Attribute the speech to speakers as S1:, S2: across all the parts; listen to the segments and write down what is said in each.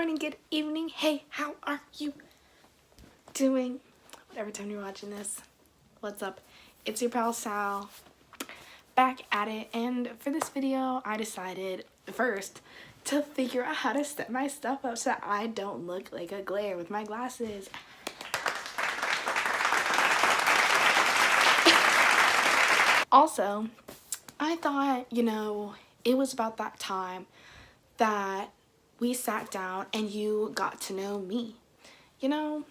S1: morning, good evening. Hey, how are you doing? Whatever time you're watching this. What's up? It's your pal Sal, back at it. And for this video, I decided first to figure out how to set my stuff up so that I don't look like a glare with my glasses. Also, I thought, it was about that time that we sat down and you got to know me. I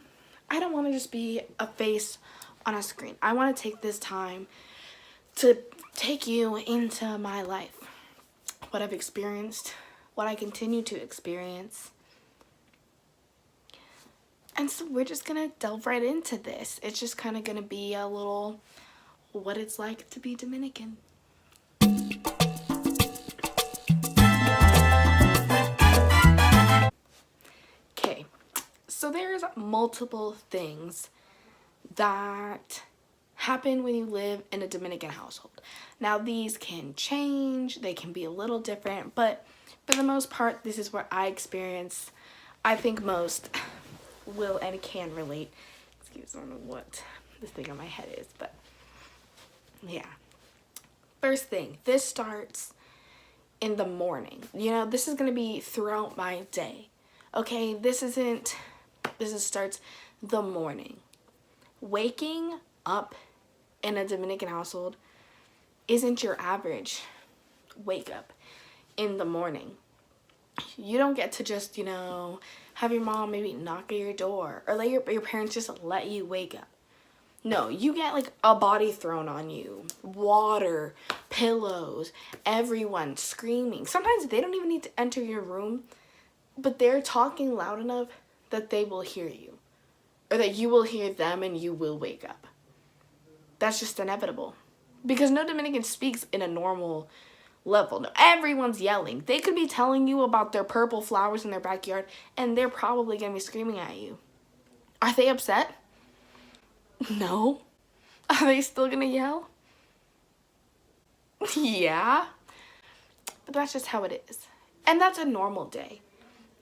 S1: don't want to just be a face on a screen. I want to take this time to take you into my life, what I've experienced, what I continue to experience. And so we're just going to delve right into this. It's just kind of going to be a little what it's like to be Dominican. Okay, so there's multiple things that happen when you live in a Dominican household. Now these can change, they can be a little different, but for the most part, this is what I experience. I think most will and can relate. Excuse me, I don't know what this thing on my head is, but yeah. First thing, this starts in the morning. This is going to be throughout my day. Okay, this starts the morning. Waking up in a Dominican household isn't your average wake up in the morning. You don't get to just, have your mom maybe knock at your door or let your parents just let you wake up. No, you get like a body thrown on you, water, pillows, everyone screaming. Sometimes they don't even need to enter your room, but they're talking loud enough that they will hear you, or that you will hear them and you will wake up. That's just inevitable, because no Dominican speaks in a normal level. No, everyone's yelling. They could be telling you about their purple flowers in their backyard, and they're probably going to be screaming at you. Are they upset? No. Are they still going to yell? Yeah. But that's just how it is. And that's a normal day.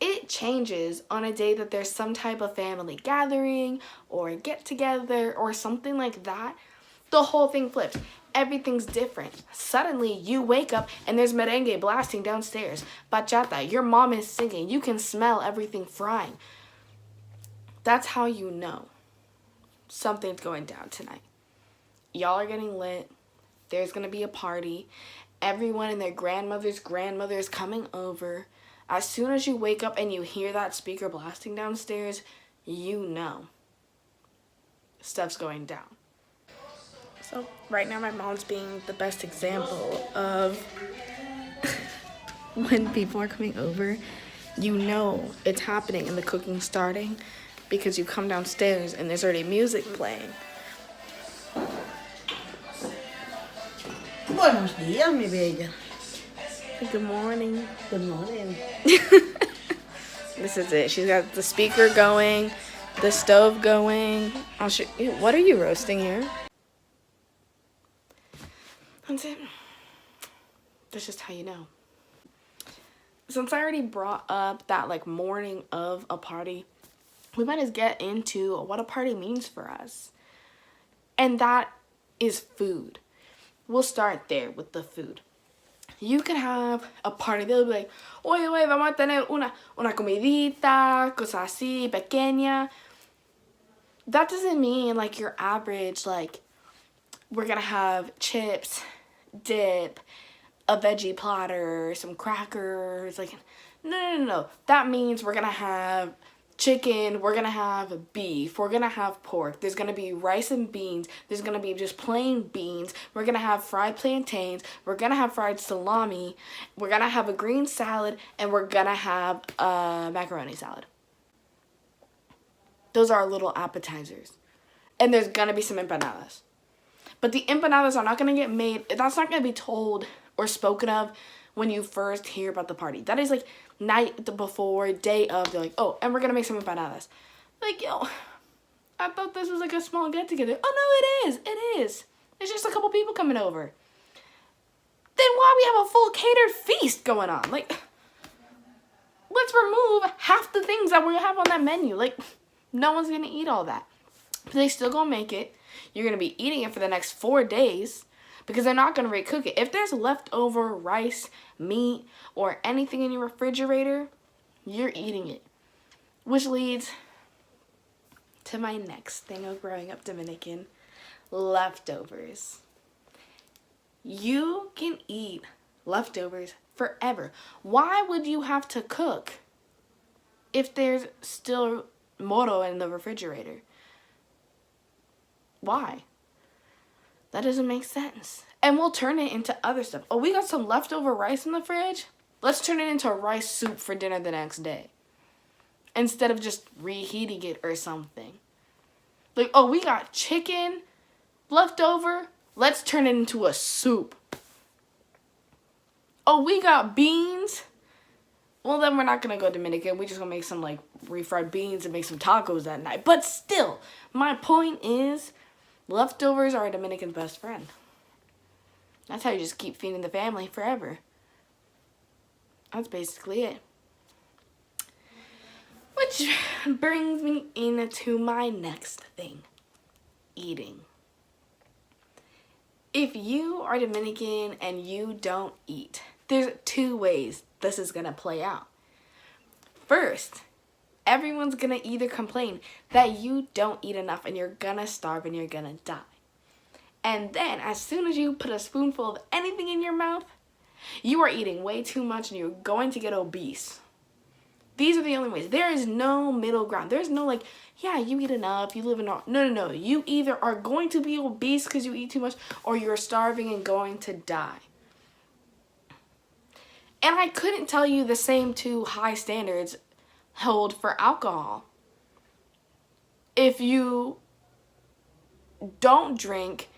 S1: It changes on a day that there's some type of family gathering or get together or something like that. The whole thing flips. Everything's different. Suddenly you wake up and there's merengue blasting downstairs. Bachata, your mom is singing. You can smell everything frying. That's how you know something's going down tonight. Y'all are getting lit. There's going to be a party. Everyone and their grandmother's coming over. As soon as you wake up and you hear that speaker blasting downstairs, you know stuff's going down. So right now my mom's being the best example of when people are coming over, you know it's happening and the cooking's starting because you come downstairs and there's already music playing.
S2: Buenos días, mi bella.
S1: Good morning.
S2: Good morning.
S1: This is it. She's got the speaker going, the stove going. I'll show you. What are you roasting here? That's it. That's just how you know. Since I already brought up that morning of a party, we might as get into what a party means for us. And that is food. We'll start there with the food. You can have a party. They'll be like, oye, vamos a tener una comidita, cosa así, pequeña. That doesn't mean your average, we're going to have chips, dip, a veggie platter, some crackers. No. That means we're going to have chicken, we're going to have beef, we're going to have pork, there's going to be rice and beans, there's going to be just plain beans, we're going to have fried plantains, we're going to have fried salami, we're going to have a green salad, and we're going to have a macaroni salad. Those are our little appetizers. And there's going to be some empanadas. But the empanadas are not going to get made, that's not going to be told or spoken of when you first hear about the party. That is night before, day of, they're oh, and we're going to make some empanadas. Yo, I thought this was a small get together. Oh no, it is. There's just a couple people coming over. Then why we have a full catered feast going on? Let's let's remove half the things that we have on that menu. Like, no one's going to eat all that. But they still going to make it. You're going to be eating it for the next 4 days because they're not going to recook it. If there's leftover rice, meat, or anything in your refrigerator, you're eating it. Which leads to my next thing of growing up Dominican, leftovers. You can eat leftovers forever. Why would you have to cook if there's still moro in the refrigerator? Why? That doesn't make sense. And we'll turn it into other stuff. Oh, we got some leftover rice in the fridge? Let's turn it into rice soup for dinner the next day. Instead of just reheating it or something. Like, oh, we got chicken left over. Let's turn it into a soup. Oh, we got beans. Well, then we're not going to go Dominican. We're just going to make some, like, refried beans and make some tacos that night. But still, my point is, leftovers are a Dominican's best friend. That's how you just keep feeding the family forever. That's basically it. Which brings me into my next thing. Eating. If you are Dominican and you don't eat, there's 2 ways this is going to play out. First, everyone's going to either complain that you don't eat enough and you're going to starve and you're going to die. And then, as soon as you put a spoonful of anything in your mouth, you are eating way too much and you're going to get obese. These are the only ways. There is no middle ground. There's no like, yeah, you eat enough, you live in a... No. You either are going to be obese because you eat too much or you're starving and going to die. And I couldn't tell you the same 2 high standards hold for alcohol. If you don't drink,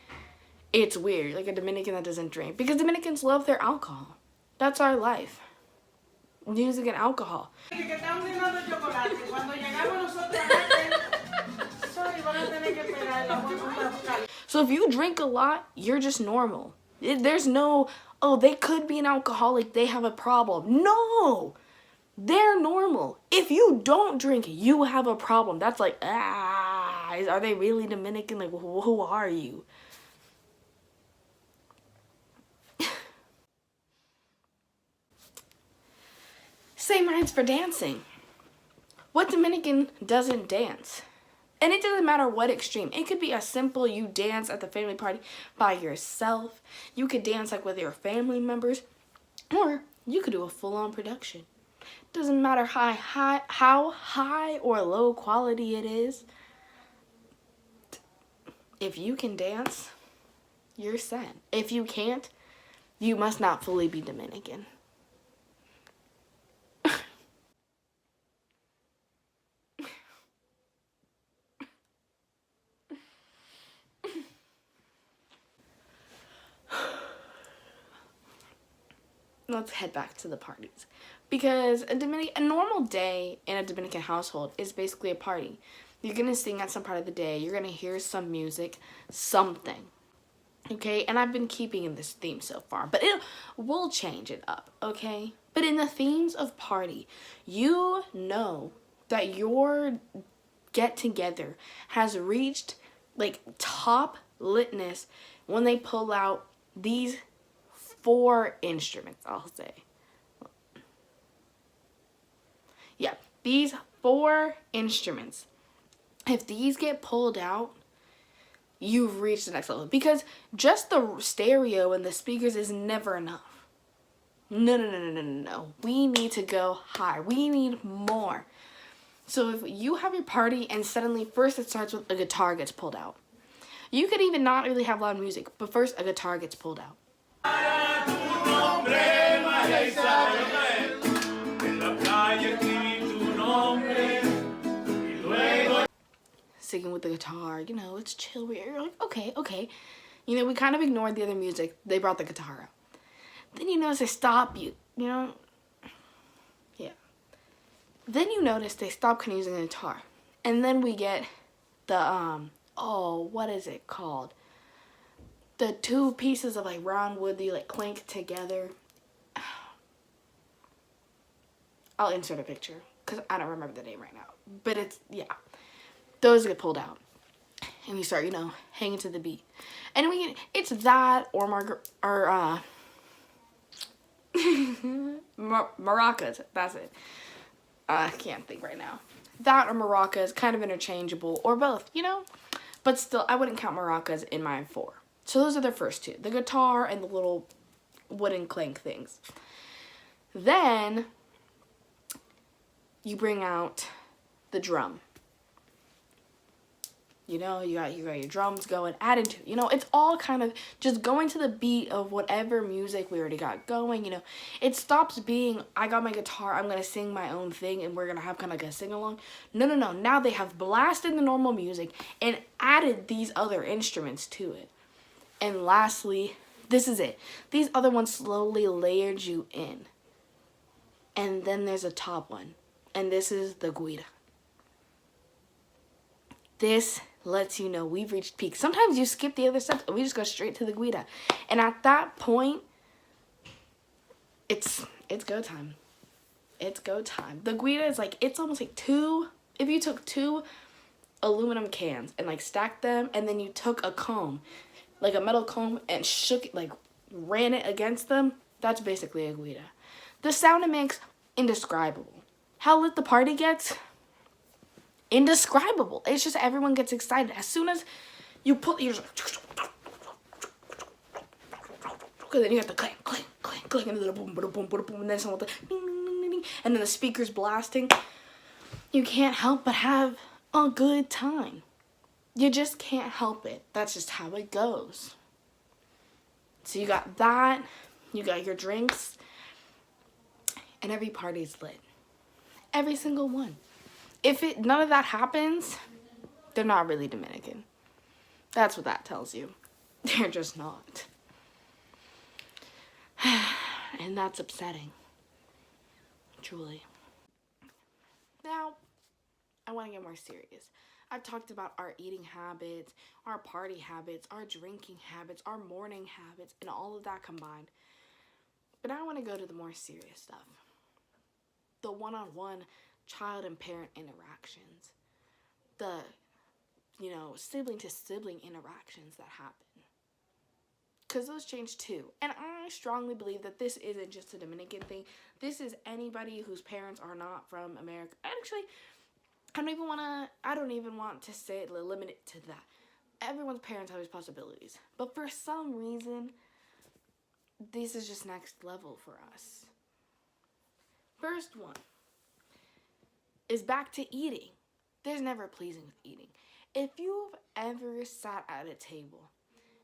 S1: it's weird. Like a Dominican that doesn't drink. Because Dominicans love their alcohol. That's our life. Music and alcohol. So if you drink a lot, you're just normal. There's no, oh, they could be an alcoholic, they have a problem. No! They're normal. If you don't drink, you have a problem. That's like, are they really Dominican? Like, who are you? Same rights for dancing. What Dominican doesn't dance? And it doesn't matter what extreme. It could be as simple you dance at the family party by yourself. You could dance like with your family members. Or you could do a full-on production. Doesn't matter how high or low quality it is. If you can dance, you're set. If you can't, you must not fully be Dominican. Let's head back to the parties. Because a normal day in a Dominican household is basically a party. You're going to sing at some part of the day. You're going to hear some music, something. Okay? And I've been keeping in this theme so far. But we'll change it up. Okay? But in the themes of party, you know that your get-together has reached, like, top litness when they pull out these 4 instruments, I'll say. Yeah, these 4 instruments. If these get pulled out, you've reached the next level. Because just the stereo and the speakers is never enough. No. We need to go higher. We need more. So if you have your party and suddenly first it starts with a guitar gets pulled out. You could even not really have loud music, but first a guitar gets pulled out. Singing with the guitar, you know, it's chill. We're like, okay. You know, we kind of ignored the other music. They brought the guitar out. Then you notice they stop, you know. Yeah. Then you notice they stop kind of using the guitar. And then we get the, what is it called? The 2 pieces of, like, round wood that you, like, clink together. I'll insert a picture because I don't remember the name right now. But it's, yeah. Those get pulled out. And we start, hanging to the beat. And it's that or maracas. That's it. I can't think right now. That or maracas, kind of interchangeable, or both, But still, I wouldn't count maracas in my 4. So those are the first 2. The guitar and the little wooden clank things. Then you bring out the drum. You got your drums going, add into, it's all kind of just going to the beat of whatever music we already got going, It stops being, I got my guitar, I'm going to sing my own thing, and we're going to have kind of like a sing-along. No. Now they have blasted the normal music and added these other instruments to it. And lastly, this is it. These other ones slowly layered you in. And then there's a top one. And this is the guira. This lets you know we've reached peak. Sometimes you skip the other steps and we just go straight to the guira. And at that point, it's go time. It's go time. The guira is like, it's almost like if you took 2 aluminum cans and like stacked them, and then you took a comb, like a metal comb, and shook it, like ran it against them, that's basically a guira. The sound it makes, indescribable. How lit the party gets, indescribable. It's just everyone gets excited. As soon as you pull, you're just like, because then you have to clank, clank, clank, clank, and then the boom, boom, boom, boom, boom, and then someone with the ding, ding, ding, ding, ding, and then the speakers blasting. You can't help but have a good time. You just can't help it. That's just how it goes. So you got that, you got your drinks, and every party's lit. Every single one. If none of that happens, they're not really Dominican. That's what that tells you. They're just not. And that's upsetting. Truly. Now, I want to get more serious. I've talked about our eating habits, our party habits, our drinking habits, our morning habits, and all of that combined. But I want to go to the more serious stuff. The one-on-one child and parent interactions. The, sibling to sibling interactions that happen. Because those change too. And I strongly believe that this isn't just a Dominican thing. This is anybody whose parents are not from America. Actually, I don't even want to say it, limit it to that. Everyone's parents have these possibilities. But for some reason, this is just next level for us. First one is back to eating. There's never pleasing with eating. If you've ever sat at a table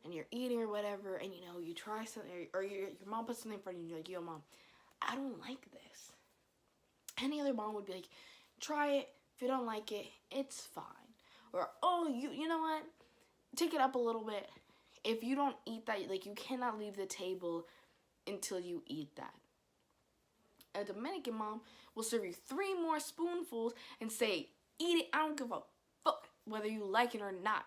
S1: and you're eating or whatever, and you try something, or your mom puts something in front of you, and you're like, yo, Mom, I don't like this. Any other mom would be like, try it. If you don't like it, it's fine. Or, oh, you know what? Take it up a little bit. If you don't eat that, you cannot leave the table until you eat that. A Dominican mom will serve you 3 more spoonfuls and say, eat it. I don't give a fuck whether you like it or not.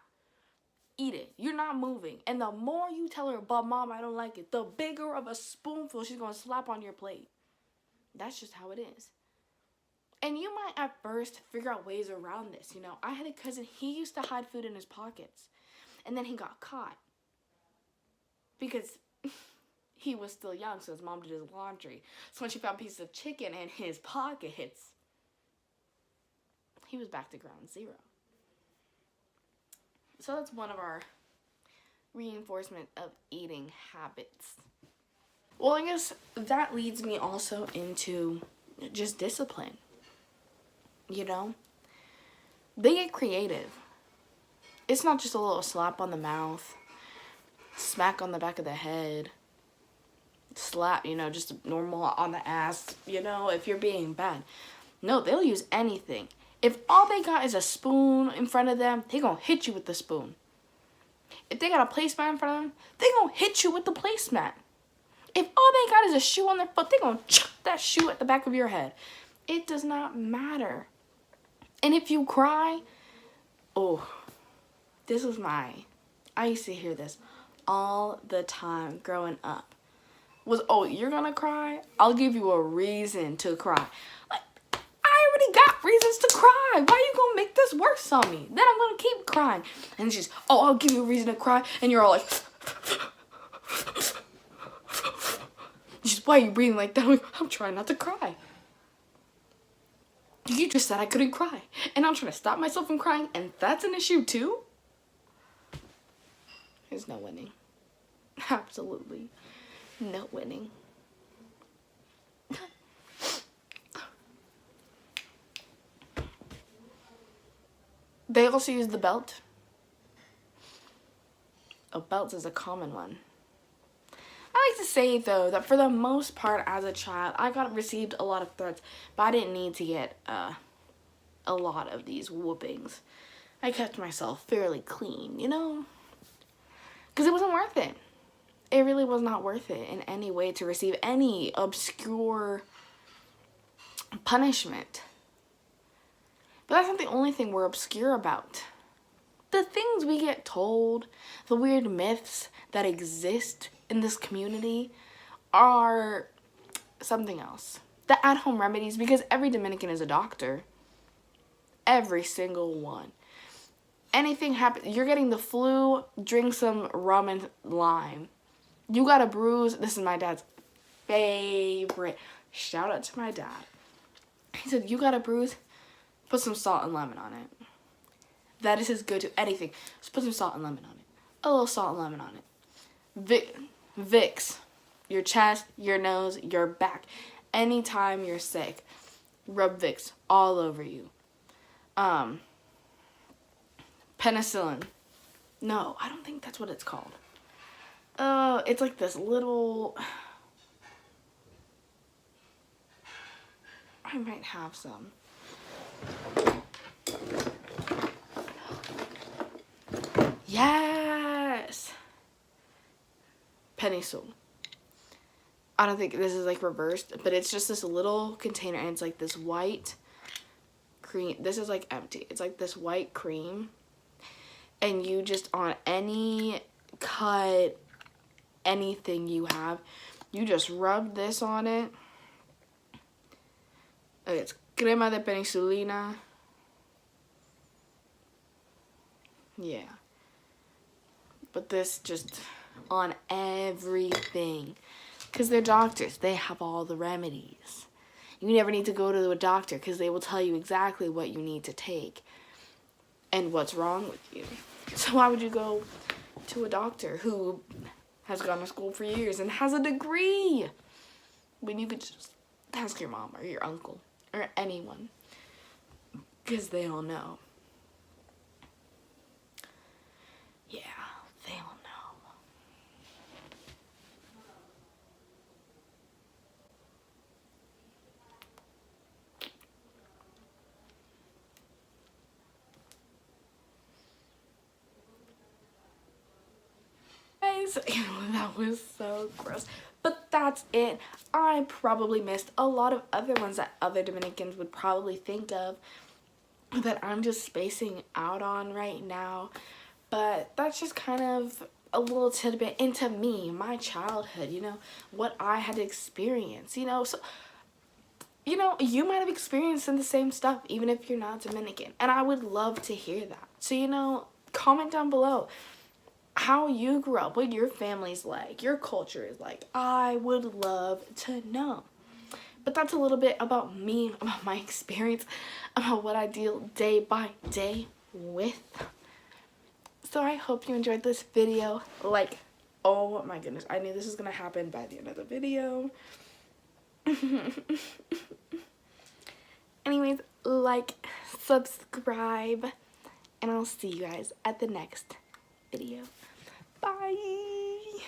S1: Eat it. You're not moving. And the more you tell her, but Mom, I don't like it, the bigger of a spoonful she's going to slap on your plate. That's just how it is. And you might at first figure out ways around this. I had a cousin, he used to hide food in his pockets. And then he got caught. Because he was still young, so his mom did his laundry. So when she found pieces of chicken in his pockets, he was back to ground zero. So that's one of our reinforcement of eating habits. Well, I guess that leads me also into just discipline. They get creative. It's not just a little slap on the mouth, smack on the back of the head, slap, just normal on the ass, if you're being bad. No, they'll use anything. If all they got is a spoon in front of them, they gonna hit you with the spoon. If they got a placemat in front of them, they gonna hit you with the placemat. If all they got is a shoe on their foot, they gonna chuck that shoe at the back of your head. It does not matter. And if you cry, I used to hear this all the time growing up. was, oh, you're gonna cry? I'll give you a reason to cry. Like, I already got reasons to cry. Why are you gonna make this worse on me? Then I'm gonna keep crying. And she's, oh, I'll give you a reason to cry. And you're all like, she's, why are you breathing like that? I'm like, I'm trying not to cry. You just said I couldn't cry. And I'm trying to stop myself from crying. And that's an issue too? There's no winning. Absolutely no winning. They also use the belt. Oh, belts is a common one. I like to say, though, that for the most part as a child, I received a lot of threats, but I didn't need to get a lot of these whoopings. I kept myself fairly clean, you know? Because it wasn't worth it. It really was not worth it in any way to receive any obscure punishment. But that's not the only thing we're obscure about. The things we get told, the weird myths that exist in this community are something else. The at-home remedies, because every Dominican is a doctor. Every single one. Anything happens, you're getting the flu, drink some rum and lime. You got a bruise, this is my dad's favorite. Shout out to my dad. He said, you got a bruise, put some salt and lemon on it. That is his go-to. Anything. Just put some salt and lemon on it. A little salt and lemon on it. Vicks. Your chest, your nose, your back. Anytime you're sick, rub Vicks all over you. Penicillin. No, I don't think that's what it's called. It's like this little... I might have some. Yes! Penicillin. I don't think this is like reversed, but it's just this little container and it's like this white cream. This is like empty. It's like this white cream. And you just, on any cut, anything you have, you just rub this on it. It's crema de penicilina. Yeah. But this just on everything. Because they're doctors. They have all the remedies. You never need to go to a doctor because they will tell you exactly what you need to take and what's wrong with you. So why would you go to a doctor who has gone to school for years and has a degree when you could just ask your mom or your uncle or anyone, because they all know. Yeah, they all know. Guys, that was so gross. But that's it. I probably missed a lot of other ones that other Dominicans would probably think of that I'm just spacing out on right now. But that's just kind of a little tidbit into me, my childhood, you know, what I had to experience, you know. So, you know, you might have experienced the same stuff even if you're not Dominican. And I would love to hear that. So, you know, comment down below how you grew up, what your family's like, your culture is like. I would love to know. But that's a little bit about me, about my experience, about what I deal day by day with. So I hope you enjoyed this video. Like, oh my goodness, I knew this was gonna happen by the end of the video. Anyways, like, subscribe, and I'll see you guys at the next video. Bye!